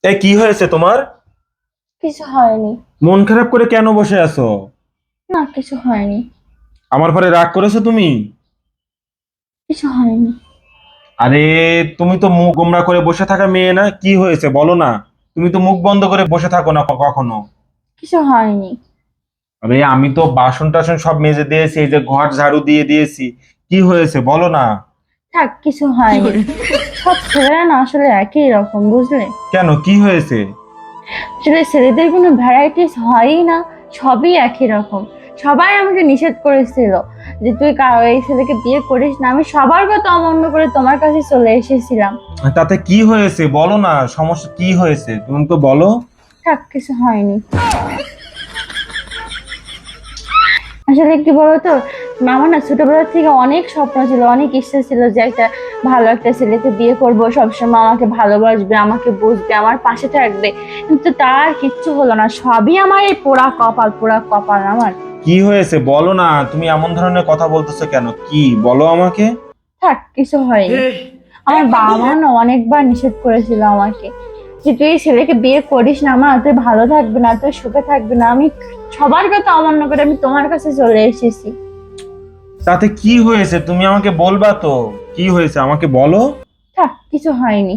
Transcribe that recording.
এই কি হয়েছে তোমার? কিছু হয়নি। মন খারাপ করে কেন বসে আছো? না, কিছু হয়নি। আমার পরে রাগ করেছো তুমি? কিছু হয়নি। আরে, তুমি তো মুখ গোমড়া করে বসে থাকা মেয়ে না, কি হয়েছে বলো না। তুমি তো মুখ বন্ধ করে বসে থাকো না কখনো। কিছু হয়নি। আরে, আমি তো বাসন টাসন সব মেজে দিয়েছি, এই যে ঘর ঝাড়ু দিয়ে দিয়েছি। কি হয়েছে বলো না। থাক, কিছু হয়নি। সব ছেলেরা না আসলে একই রকম, বুঝলে? কেন, কি হয়েছে? আসলে ছেলেদের কোনো ভ্যারাইটিস হয়ই না। সবই একই রকম। সবাই আমাকে নিষেধ করেছিল যে তুই এই ছেলেকে বিয়ে করিস না। আমি সবার কথা অমান্য করে তোমার কাছে চলে এসেছিলাম। তাতে কি হয়েছে বলো না, সমস্যা কি হয়েছে তুমি তো বলো। থাক, কিছু হয়নি। আসলে কি বলতো, আমার না ছোটবেলা থেকে অনেক স্বপ্ন ছিল, অনেক ইচ্ছা ছিল যে একটা ভালো একটা ছেলেকে বিয়ে করব, সবসময় আমাকে ভালোবাসবে, আমাকে বুঝবে, আমার পাশে থাকবে। কিন্তু তার কিচ্ছু হলো না। সবই আমার এই পোড়া কপাল, পোড়া কপাল আমার। কি হয়েছে বলো না, তুমি এমন ধরনের কথা বলতেছো কেন, কি বলো আমাকে। থাক, কিছু হয়নি। আমার বাবা মা না অনেকবার নিষেধ করেছিল আমাকে যে তুই এই ছেলেকে বিয়ে করিস না, মা তুই ভালো থাকবে না, তুই সুখে থাকবে না। আমি সবার কথা অমান্য করে আমি তোমার কাছে চলে এসেছি। তাতে কি হয়েছে তুমি আমাকে বলবা তো। কি হয়েছে আমাকে বলো। থাক, কিছু হয়নি।